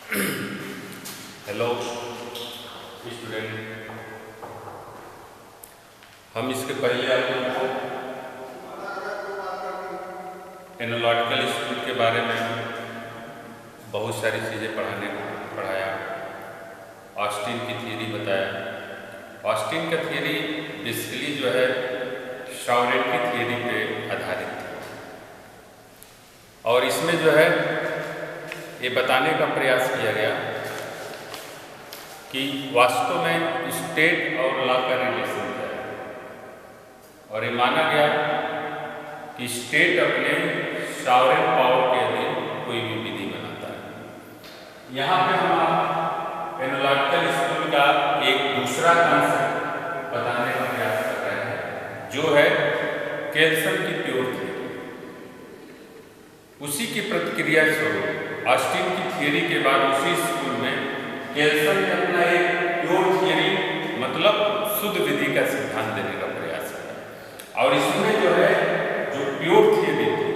Hello student, हम इसके पहले आप लोगों को एनालिटिकल स्कूल के बारे में बहुत सारी चीज़ें पढ़ाया। ऑस्टिन की थियरी बताया। ऑस्टिन का थियरी बेसिकली जो है शॉरेट की थियरी पे आधारित थी और इसमें जो है ये बताने का प्रयास किया गया कि वास्तव में स्टेट और लॉ का रिलेशन है और ये माना गया कि स्टेट अपने सॉवरेन पावर के अधीन कोई भी विधि बनाता है। यहाँ पे हम एनालिटिकल स्कूल का एक दूसरा कॉन्सेप्ट बताने का प्रयास कर रहे हैं जो है केल्सन की प्योर थियरी। उसी की प्रतिक्रिया स्वरूप ऑस्टिन की थियरी के बाद उसी स्कूल में केल्सन ने अपना एक प्योर थियरी मतलब शुद्ध विधि का सिद्धांत देने का प्रयास किया और इसमें जो है जो प्योर थियरी थी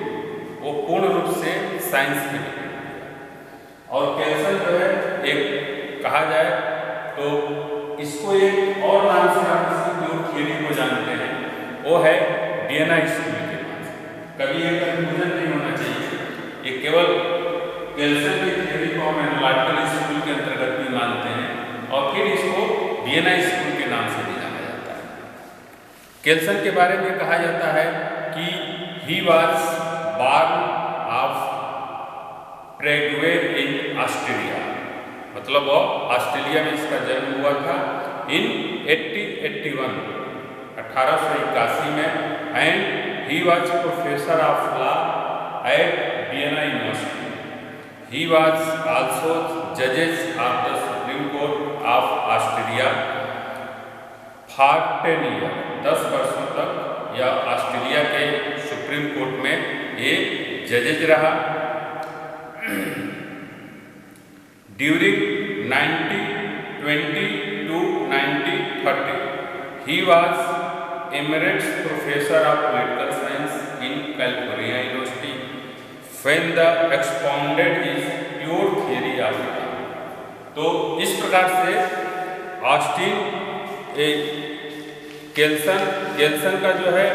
वो पूर्ण रूप से साइंस पे डिपेंड किया। और केल्सन जो है एक कहा जाए तो इसको एक और नाम से आप इसकी प्योर थियरी को जानते हैं, वो है वियना स्कूल के नाम से। कभी एक कंफ्यूजन नहीं होना चाहिए, ये केवल केल्सन की थियरी को हम एनालिटिकल स्कूल के अंतर्गत भी मानते हैं और फिर इसको वियना स्कूल के नाम से भी जाना जाता है। केल्सन के बारे में कहा जाता है कि ही वॉज बॉर्न ऑफ प्रेगवे इन ऑस्ट्रेलिया, मतलब वो ऑस्ट्रेलिया में इसका जन्म हुआ था इन 1881 में and he was professor of law at Vienna university. He was also judges of the Supreme Court of Australia for 10 years। 10 वर्षों तक यह ऑस्ट्रेलिया के सुप्रीम कोर्ट में ये जजेज रहा। During 1920 to 1930, he was Emeritus Professor of Political Science in California University when the expounded his pure theory of law। तो इस प्रकार से ऑस्टिन केल्सन का जो है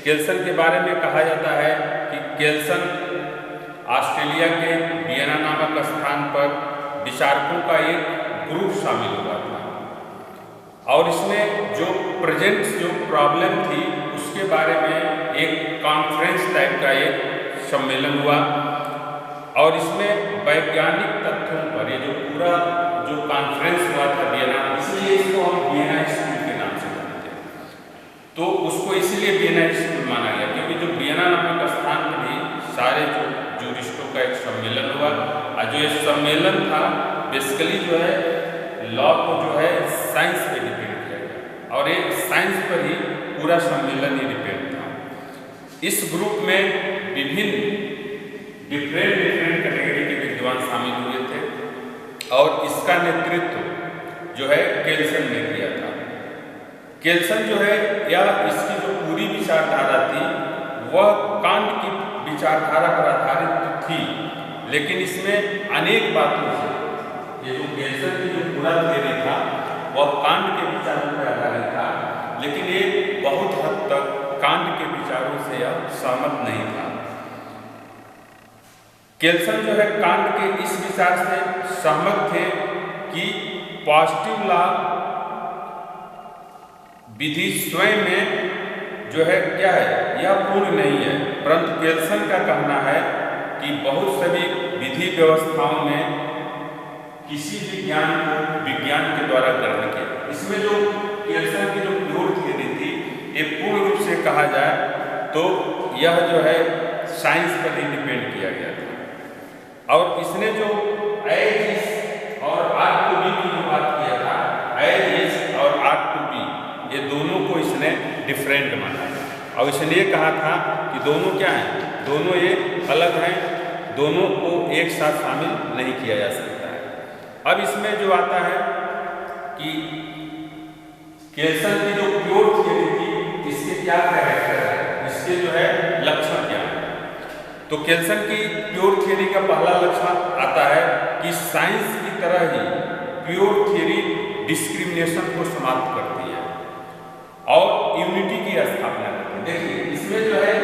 केल्सन के बारे में कहा जाता है कि केल्सन ऑस्ट्रेलिया के वियना नामक स्थान पर विचारकों का एक ग्रुप शामिल हुआ था और इसमें जो प्रेजेंट जो प्रॉब्लम थी उसके बारे में एक कॉन्फ्रेंस टाइप का एक सम्मेलन हुआ और इसमें वैज्ञानिक तथ्यों पर ये जो पूरा जो कॉन्फ्रेंस हुआ था वियना, इसलिए इसको हम वियना स्कूल के नाम से जानते हैं। तो उसको इसलिए वियना स्कूल माना गया क्योंकि जो वियना नामक स्थान पर ही सारे जो जूरिस्टों का एक सम्मेलन हुआ और जो ये सम्मेलन था बेसिकली जो है लॉ को जो है साइंस पे डिपेंड किया गया और ये साइंस पर ही पूरा सम्मेलन ही डिपेंड था। इस ग्रुप में विभिन्न डिफरेंट कैटेगरी के विद्वान शामिल हुए थे और इसका नेतृत्व जो है केल्सन ने किया था। केल्सन जो है या इसकी जो पूरी विचारधारा थी वह कांट की विचारधारा पर आधारित थी, लेकिन इसमें अनेक बातों से ये जो केल्सन की जो पूरा थियरी था वह कांट के विचारों पर आधारित था, लेकिन ये बहुत हद तक कांट के विचारों से यह सहमत नहीं था। केल्सन जो है कांट के इस विचार से सहमत थे कि पॉजिटिव लॉ विधि स्वयं में जो है क्या है यह पूर्ण नहीं है, परंतु केल्सन का कहना है कि बहुत सभी विधि व्यवस्थाओं में किसी भी ज्ञान को विज्ञान के द्वारा ग्रहण किया। इसमें जो केल्सन की जो प्योर थियरी थी ये पूर्ण रूप से कहा जाए तो यह जो है साइंस पर ही डिपेंड किया गया था और इसने जो एज इज और आर टू बी की जो बात किया था, एज इज और आर टू बी ये दोनों को इसने डिफरेंट माना और इसने ये कहा था कि दोनों क्या हैं, दोनों ये अलग हैं, दोनों को एक साथ शामिल नहीं किया जा सकता है। अब इसमें जो आता है कि केल्सन की जो प्योर थियरी थी इसके क्या कैरेक्टर है, इसके जो है लक्षण क्या है। तो केल्सन की प्योर थियरी का पहला लक्षण आता है कि साइंस की तरह ही प्योर थ्योरी डिस्क्रिमिनेशन को समाप्त करती है और यूनिटी की स्थापना करती है। देखिए इसमें जो है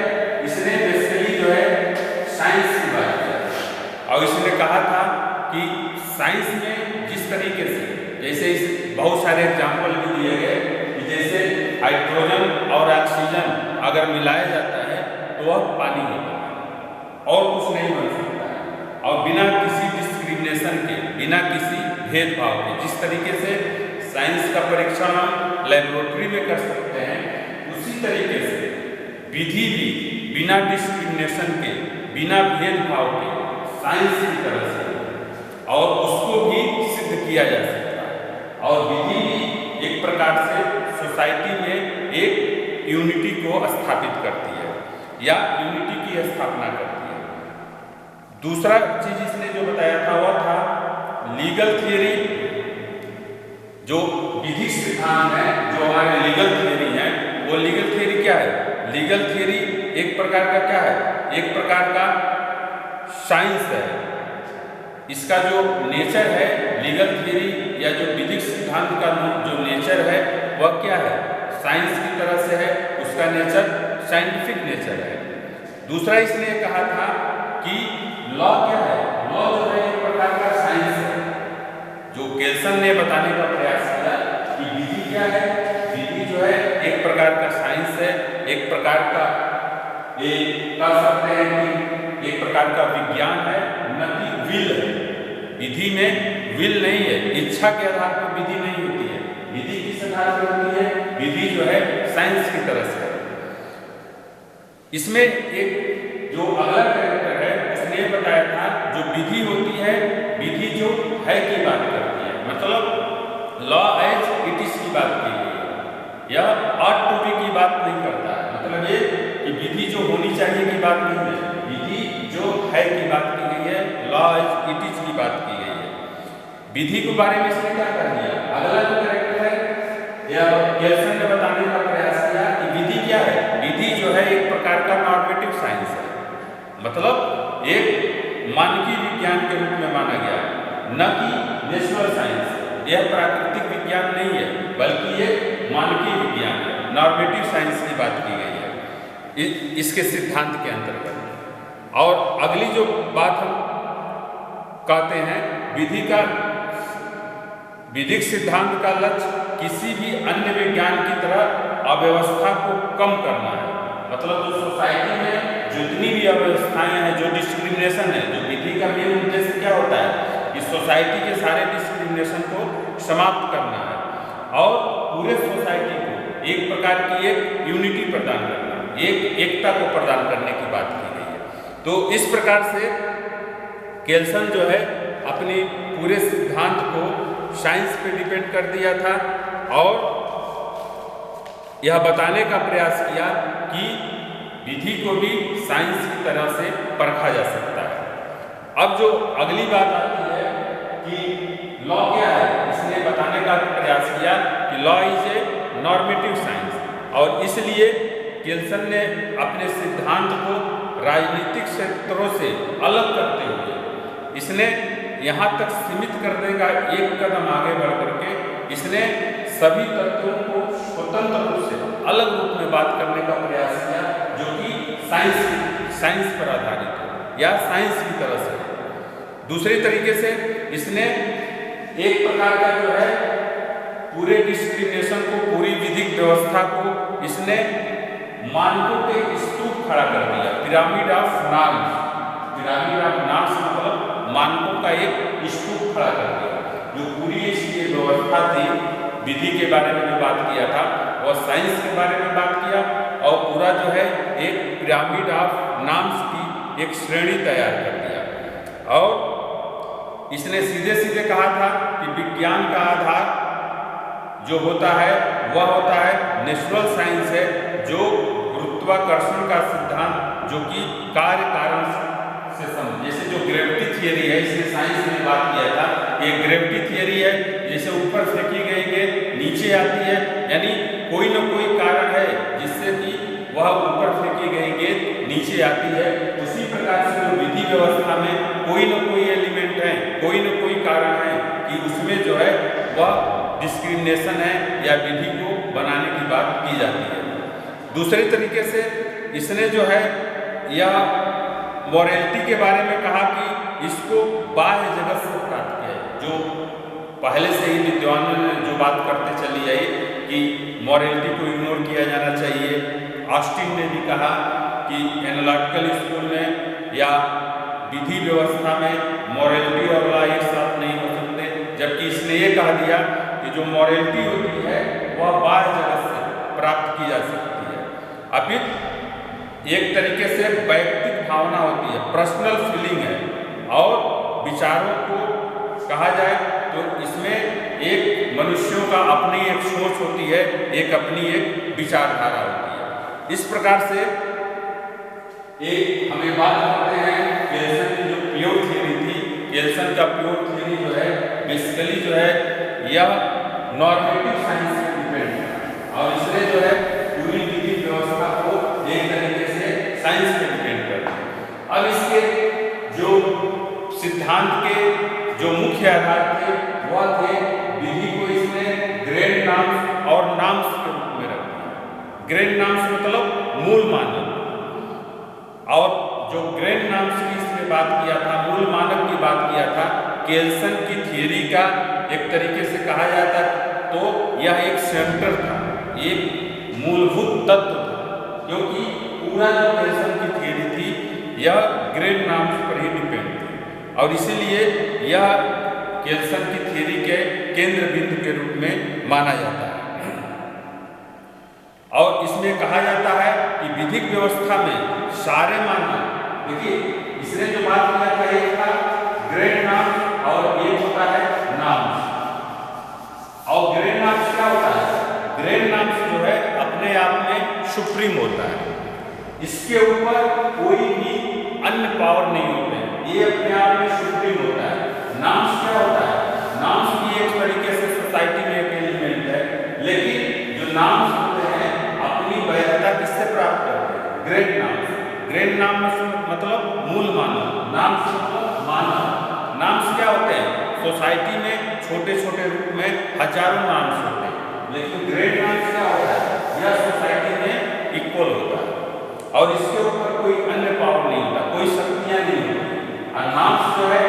इसने बेसिकली जो है साइंस की बात की और इसने कहा था कि साइंस में जिस तरीके से जैसे इस बहुत सारे एग्जाम्पल भी दिए गए कि जैसे हाइड्रोजन और ऑक्सीजन अगर मिलाया जाता है तो वह पानी होता है और कुछ नहीं बन सकता है और बिना किसी डिस्क्रिमिनेशन के, बिना किसी भेदभाव के, जिस तरीके से साइंस का परीक्षण हम लेबोरेटरी में कर सकते हैं उसी तरीके से विधि भी बिना डिस्क्रिमिनेशन के, बिना भेदभाव के साइंस की तरह से और उसको भी सिद्ध किया जा सकता है और विधि भी एक प्रकार से सोसाइटी में एक यूनिटी को स्थापित करती है या यूनिटी की स्थापना करती है। दूसरा चीज इसने जो बताया था वह था लीगल थियरी। जो विधि सिद्धांत है, जो हमारे लीगल थियरी है, वो लीगल थियरी क्या है? लीगल थियरी एक प्रकार का क्या है? एक प्रकार का साइंस है। इसका जो नेचर है लीगल थियरी या जो विधिक सिद्धांत का जो नेचर है वह क्या है? साइंस की तरह से है, उसका नेचर साइंटिफिक नेचर है। दूसरा इसने कहा था कि लॉ क्या है? लॉ जो है एक प्रकार का साइंस है। जो केल्सन ने बताने का प्रयास किया कि विधि क्या है? विधि जो है एक प्रकार का साइंस है, एक प्रकार का कह सकते हैं कि एक प्रकार का विज्ञान है, न कि विल है। विधि में विल नहीं है, इच्छा के आधार पर विधि नहीं होती है। विधि किस आधार पर होती है? विधि जो है साइंस की तरह से। इसमें एक जो अगला कैरेक्टर है उसने बताया था जो विधि होती है, विधि जो है की बात करती है, मतलब लॉ एज इट इज की बात की गई है या ऑट टू बी की बात नहीं करता है। मतलब ये कि विधि जो होनी चाहिए की बात नहीं है, विधि जो है की बात की गई है, लॉ एज इट इज की बात की गई है। विधि के बारे में इसने क्या कर दिया? अगला जो कैरेक्टर है या केल्सन ने बताने का प्रयास किया कि विधि क्या है? विधि जो है एक प्रकार का नॉर्मेटिव साइंस है, मतलब एक मानकीय विज्ञान के रूप में माना गया, न कि नेचुरल साइंस। यह प्राकृतिक विज्ञान नहीं है बल्कि ये मानकीय विज्ञान है, नॉर्मेटिव साइंस की बात की गई है इसके सिद्धांत के अंतर्गत। और अगली जो बात हम कहते हैं विधि का, विधिक सिद्धांत का लक्ष्य किसी भी अन्य विज्ञान की तरह अव्यवस्था को कम करना है। मतलब जो सोसाइटी में जितनी भी अव्यवस्थाएं हैं, जो डिस्क्रिमिनेशन है, जो विधि का मेन उद्देश्य क्या होता है कि सोसाइटी के सारे डिस्क्रिमिनेशन को समाप्त करना है और पूरे सोसाइटी को एक प्रकार की एक यूनिटी प्रदान करना, एक एकता को प्रदान करने की बात की गई है। तो इस प्रकार से केल्सन जो है अपनी पूरे सिद्धांत को साइंस पे डिपेंड कर दिया था और यह बताने का प्रयास किया कि विधि को भी साइंस की तरह से परखा जा सकता है। अब जो अगली बात आती है कि लॉ क्या है, इसने बताने का प्रयास किया कि law is a normative science और इसलिए केल्सन ने अपने सिद्धांत को राजनीतिक क्षेत्रों से अलग करते हुए इसने यहाँ तक सीमित करने का एक कदम आगे बढ़ करके इसने सभी तत्वों को स्वतंत्र रूप से अलग रूप में बात करने का प्रयास किया जो कि साइंस पर आधारित हो या साइंस की तरह से। दूसरे तरीके से इसने एक प्रकार का जो है पूरे डिस्क्रिमिनेशन को, पूरी विधिक व्यवस्था को इसने मानकों के स्तूप खड़ा कर दिया, pyramid of norms. Pyramid of norms मतलब मानकों का एक स्तूप खड़ा कर दिया। जो पूरी इसकी व्यवस्था थी, विधि के बारे में जो बात किया था वह साइंस के बारे में बात किया और पूरा जो है एक पिरामिड ऑफ नॉर्म्स की एक श्रेणी तैयार कर दिया। और इसने सीधे सीधे कहा था कि विज्ञान का आधार जो होता है वह होता है नेचुरल साइंस है, जो गुरुत्वाकर्षण का सिद्धांत जो कि कार्य कारण से जैसे जो ग्रेविटी थियरी है, इसने साइंस में बात किया था, ये ग्रेविटी थियरी है, जैसे ऊपर फेंकी गई गेंद नीचे आती है, यानी कोई न कोई कारण है जिससे कि वह ऊपर फेंकी गई गेंद नीचे आती है। उसी प्रकार से जो विधि व्यवस्था में कोई न कोई एलिमेंट है, कोई न कोई कारण है कि उसमें जो है वह डिस्क्रिमिनेशन है या विधि को बनाने की बात की जाती है। दूसरे तरीके से इसने जो है यह मॉरलिटी के बारे में कहा कि इसको बाह्य जगत से प्राप्त किया है। जो पहले से ही विद्वानों ने जो बात करते चली आई कि मॉरलिटी को इग्नोर किया जाना चाहिए। ऑस्टिन ने भी कहा कि एनालिटिकल स्कूल में या विधि व्यवस्था में मॉरलिटी और लॉ एक साथ नहीं हो सकते, जबकि इसने ये कह दिया कि जो मॉरलिटी होती है वह बाह्य जगत से प्राप्त की जा सकती है। अभी एक तरीके से वैयक्तिक भावना होती है, पर्सनल फीलिंग है, और विचारों को कहा जाए तो इसमें एक मनुष्यों का अपनी एक सोच होती है, एक अपनी एक विचारधारा होती है। इस प्रकार से एक हमें बात करते हैं केल्सन की जो प्योर थ्योरी थी। केल्सन का प्योर थ्योरी जो है बेसिकली जो है यह नॉर्मेटिव साइंस से डिपेंड है, और इसने जो है पूरी विधि व्यवस्था को एक तरीके से साइंस पे डिपेंड करता है। अब इसके जो सिद्धांत के जो मुख्य आधार थे वह थे विधि को इसने ग्रेड नाम्स और नाम्स के रूप में रखा। ग्रेड नाम्स मतलब मूल मानक, और जो ग्रेड नाम्स की इसने बात किया था, मूल मानक की बात किया था, केल्सन की थियरी का एक तरीके से कहा जाता तो यह एक सेंटर था, एक मूलभूत तत्व था, क्योंकि पूरा जो केल्सन की थियरी थी यह ग्रेड नाम्स पर ही डिपेंड थी, और इसीलिए यह केल्सन की थियरी के केंद्र बिंदु के रूप में माना जाता है। और इसमें कहा जाता है कि विधिक व्यवस्था में सारे मानक, देखिए इसने जो बात किया था एक था ग्रेड नाम और एक होता है नाम्स। और ग्रेड नाम्स क्या होता है? ग्रेड नाम्स जो है अपने आप में सुप्रीम होता है, इसके ऊपर कोई भी अन्य पावर नहीं होते, ये अपने आप में सुप्रीम होता है। नाम्स क्या होता है? नाम्स भी एक तरीके से सोसाइटी में एक एलिमेंट है, लेकिन जो नाम्स होते हैं अपनी वैधता किससे प्राप्त करते हैं? ग्रेड नाम्स। ग्रेड नाम मतलब मूल मानव, नाम्स मतलब मानव। नाम्स क्या होते हैं? सोसाइटी में छोटे छोटे रूप में हजारों नाम्स होते हैं, लेकिन ग्रेड नाम्स क्या होता है? यह सोसाइटी में इक्वल होता है, और इसके ऊपर कोई अन्य पावर नहीं होता, कोई शक्तियां नहीं होती। और नाम्स जो है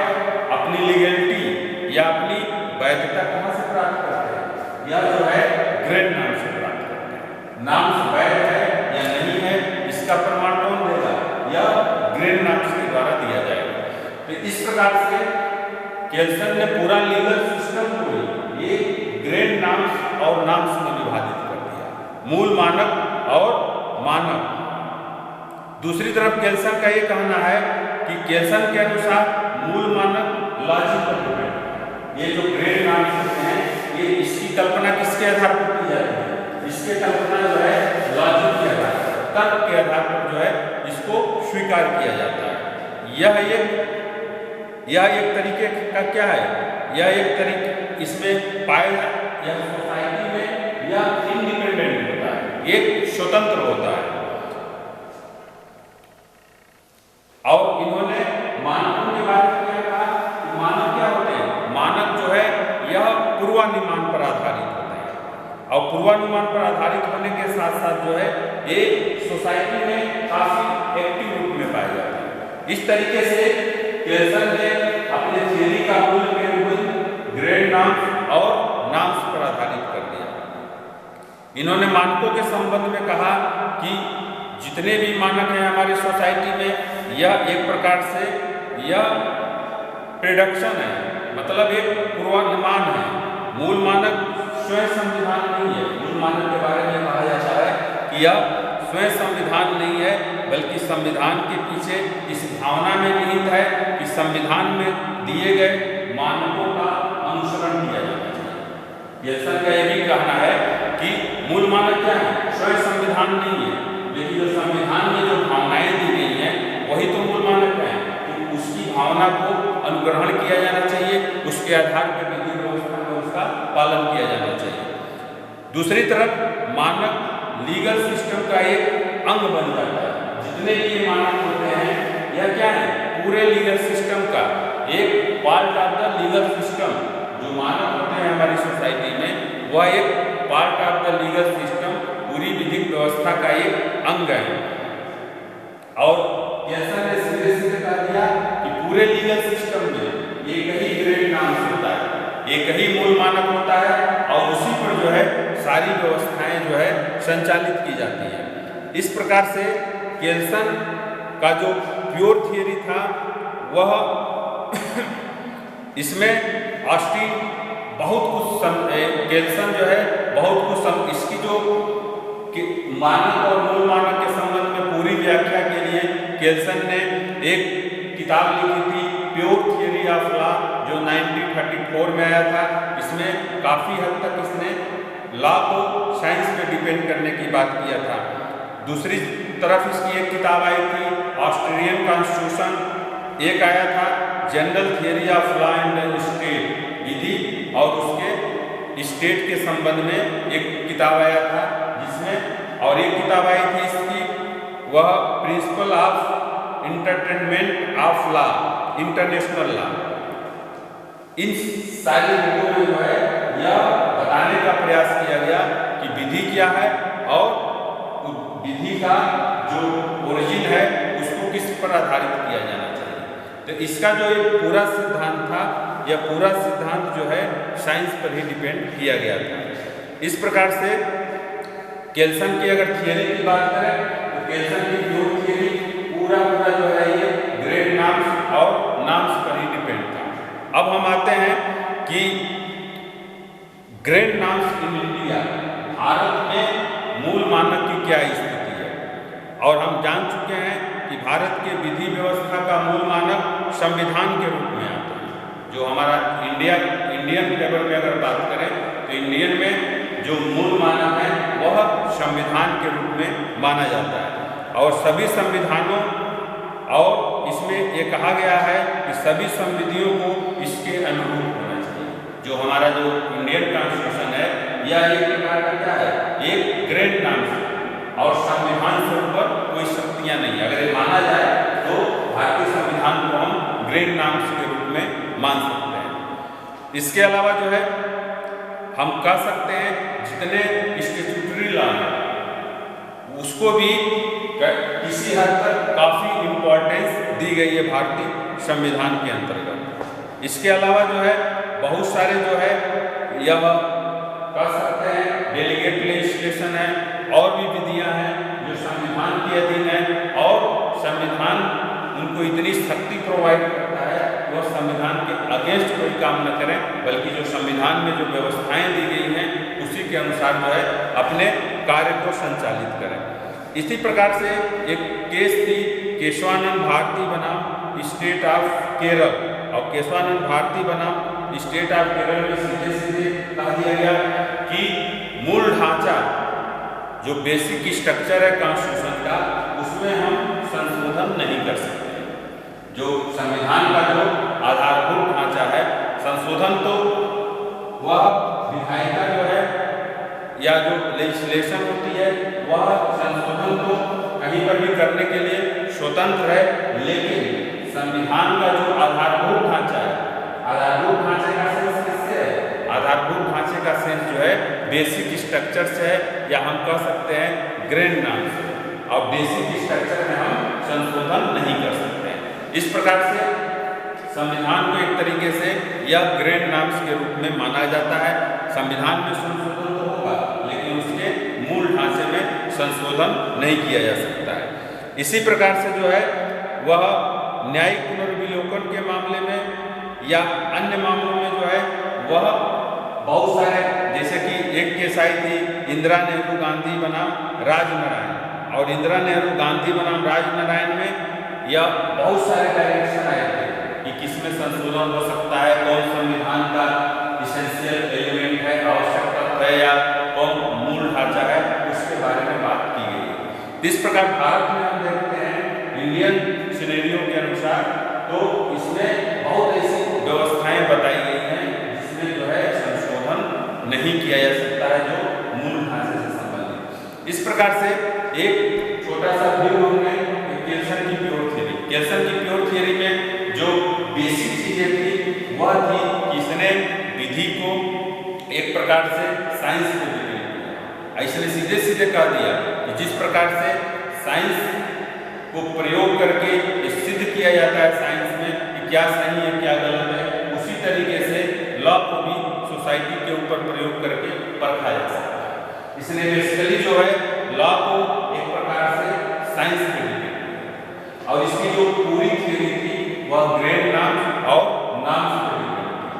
अपनी लीगलिटी या अपनी वैधता कहाँ से प्राप्त करते हैं? यह जो है ग्रेड नाम से प्राप्त करते हैं। नाम्स वैध है या नहीं है इसका प्रमाण कौन देगा? यह ग्रेड नाम्स के द्वारा दिया जाएगा। तो इस प्रकार से केल्सन ने पूरा लीगल सिस्टम को एक ग्रेड नाम्स और नाम्स में विभाजित कर दिया, मूल मानक और मानक। दूसरी तरफ केल्सन का ये कहना है कि केल्सन के अनुसार मूल मानक लॉजिक पर डिपेंड है। ये जो ग्रेड नाम्स होते हैं ये इसकी कल्पना किसके आधार पर की जाती है? इसके कल्पना जो है लॉजिक के आधार पर, तर्क के आधार पर जो है इसको स्वीकार किया जाता है। यह एक तरीके का क्या है? यह एक तरीके इसमें पाया यह सोसाइटी में यह इंडिपेंडेंट होता है, एक स्वतंत्र होता है। और इन्होंने मानकों के बारे में क्या कहा? मानक क्या होते हैं? मानक जो है यह पूर्वानुमान पर आधारित होते हैं, और पूर्वानुमान पर आधारित होने के साथ साथ जो है ये सोसाइटी में काफी एक्टिव रूप में पाए जाते हैं। इस तरीके से केल्सन ने अपने थियरी का मूल केंद्र ग्रेड नाम्स और नाम्स पर आधारित कर दिया। इन्होंने मानकों के संबंध में कहा कि जितने भी मानक हैं हमारी सोसाइटी में, यह एक प्रकार से यह प्रेडिक्शन है, मतलब एक पूर्वानुमान है। मूल मानक स्वयं संविधान नहीं है। मूल मानक के बारे में कहा जाता है कि यह स्वयं संविधान नहीं है, बल्कि संविधान के पीछे इस भावना में निहित है कि संविधान में दिए गए मानकों का अनुसरण किया जाना चाहिए। केल्सन का यह भी कहना है कि मूल मानक क्या है? स्वयं संविधान नहीं है, लेकिन जो संविधान में जो भावनाएं दी गई हैं वही तो मूल मानक है, कि उसकी भावना को अनुग्रहण किया जाना चाहिए, उसके आधार पर विधि व्यवस्था में उसका पालन किया जाना चाहिए। दूसरी तरफ मानक लीगल सिस्टम का एक अंग बन जाता है। जितने भी ये मानक होते हैं यह क्या है? पूरे लीगल सिस्टम का एक part of the legal system. जो मानक होते हैं हमारी सोसाइटी में वह एक part of the legal system, पूरी विधिक व्यवस्था का एक अंग है। और केल्सन ने सीधे सीधे कह दिया कि पूरे लीगल सिस्टम में एक ही ग्रेड नॉर्म्स होता है, एक ही मूल मानक होता है और उसी पर जो है सारी व्यवस्थाएं जो है संचालित की जाती है। इस प्रकार से केल्सन का जो प्योर थियरी था वह इसमें ऑस्टिन बहुत कुछ केल्सन जो है बहुत कुछ इसकी जो मानक और मूल मानक के संबंध में पूरी व्याख्या के लिए केल्सन ने एक किताब लिखी थी, प्योर थियरी ऑफ लॉ, जो 1934 में आया था। इसमें काफ़ी हद तक इसने लॉ को साइंस पे डिपेंड करने की बात किया था। दूसरी तरफ इसकी एक किताब आई थी ऑस्ट्रेलियन कॉन्स्टिट्यूशन, एक आया था general theory of law and state, विधि और उसके स्टेट के संबंध में एक किताब आया था जिसमें, और एक किताब आई थी इसकी वह principle of entertainment of law, international law. इन सारी बुकों में जो है यह बताने का प्रयास किया गया कि विधि क्या है और विधि का जो ओरिजिन है उसको किस पर आधारित किया जाना चाहिए। तो इसका जो एक पूरा सिद्धांत था, यह पूरा सिद्धांत जो है साइंस पर ही डिपेंड किया गया था। इस प्रकार से केल्सन की अगर थियरी की बात करें तो केल्सन की प्योर थियरी पूरा जो है ये ग्रेड नॉर्म्स और नॉर्म्स पर ही डिपेंड था। अब हम आते हैं कि grade norms in India, Bharat में मूल मानक की क्या स्थिति है। और हम जान चुके हैं कि भारत के विधि व्यवस्था का मूल मानक संविधान के रूप में आता है। जो हमारा इंडियन लेवल में अगर बात करें तो इंडियन में जो मूल मानक है वह संविधान के रूप में माना जाता है। और सभी संविधानों और इसमें ये कहा गया है कि सभी संविधियों को इसके अनुरूप होना चाहिए। जो हमारा जो इंडियन कॉन्स्टिट्यूशन है यह एक प्रकार का क्या है, एक ग्रेड नॉर्म्स है और संविधान से ऊपर कोई शक्तियाँ नहीं। अगर ये माना जाए तो भारतीय संविधान को हम ग्रेड नॉर्म्स के रूप में मान सकते हैं। इसके अलावा जो है हम कह सकते हैं जितने स्टैट्यूटरी लॉ हैं उसको भी किसी हद तक काफ़ी इम्पोर्टेंस दी गई है भारतीय संविधान के अंतर्गत। इसके अलावा जो है बहुत सारे जो है यह कह सकते हैं डेलीगेट लेजिस्लेशन है और भी विधियां हैं जो संविधान के अधीन है और संविधान उनको इतनी शक्ति प्रोवाइड करता है वह संविधान के अगेंस्ट कोई काम न करें, बल्कि जो संविधान में जो व्यवस्थाएं दी गई हैं उसी के अनुसार जो है अपने कार्य को संचालित करें। इसी प्रकार से एक केस थी केशवानंद भारती बनाम स्टेट ऑफ केरल, और केशवानंद भारती बनाम स्टेट ऑफ केरल में सीधे सीधे कहा दिया गया कि मूल ढांचा जो बेसिक स्ट्रक्चर है कॉन्स्टिट्यूशन का उसमें हम संशोधन नहीं कर सकते। जो संविधान का जो आधारभूत ढांचा है, संशोधन तो वह विधायिका जो है या जो लेजिस्लेशन होती है वह संशोधन तो कहीं पर भी करने के लिए स्वतंत्र है, लेकिन संविधान का जो आधारभूत ढांचा है, आधारभूत ढांचे का सेंस किससे है? आधारभूत ढांचे का सेंस जो है बेसिक स्ट्रक्चर से है, या हम कह सकते हैं ग्रेड नॉर्म्स से। और बेसिक स्ट्रक्चर में हम संशोधन नहीं कर सकते। इस प्रकार से संविधान को एक तरीके से यह ग्रेड नॉर्म्स के रूप में माना जाता है। संविधान में संशोधन तो होगा लेकिन उसके मूल ढांचे में संशोधन नहीं किया जा सकता है। इसी प्रकार से जो है वह न्यायिक पुनर्विलोकन के मामले में या अन्य मामलों में जो है वह बहुत सारे, जैसे कि एक केस आई थी इंदिरा नेहरू गांधी बनाम राजनारायण, और इंदिरा नेहरू गांधी बनाम राजनारायण में यह बहुत सारे डायरेक्शन आए थे कि किसमें संशोधन हो सकता है, कौन संविधान का इसेंशियल एलिमेंट है, आवश्यक तत्व है, या कौन मूल ढांचा है, उसके बारे में बात की गई। इस प्रकार भारत में हम देखते हैं इंडियन सिनेरियो के अनुसार तो इसमें बहुत ऐसी व्यवस्थाएं बताई गई हैं जिसमें जो है संशोधन नहीं किया जा सकता है जो मूल ढांचे से संबंधित। इस प्रकार से एक छोटा सा व्यू हमने केल्सन की प्योर थियरी, केल्सन की प्योर थियरी में जो बेसिक चीजें थी वह थी कि इसने विधि को एक प्रकार से साइंस को विकसित किया। इसने सीधे सीधे कह दिया कि जिस प्रकार से साइंस को प्रयोग करके ये सिद्ध किया जाता है साइंस में कि क्या सही है क्या गलत है, उसी तरीके से लॉ को भी सोसाइटी के ऊपर प्रयोग करके परखा जा सकता है। इसने बेसिकली जो है लॉ को एक प्रकार से साइंस में डिफाइन किया और इसकी जो पूरी थ्योरी थी वह ग्रैंड नाम्स और नाम्स पर डिपेंड थी।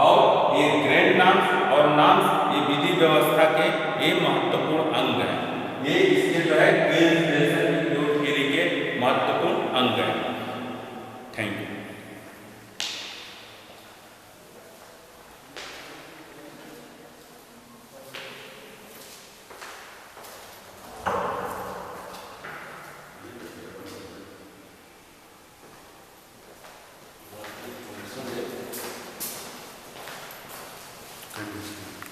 और ये ग्रैंड नाम्स और नाम्स ये विधि व्यवस्था के ये महत्वपूर्ण अंग हैं। ये इसके जो है केल्सन की जो थ्योरी के महत्वपूर्ण अंग हैं। Thank you. Thank you.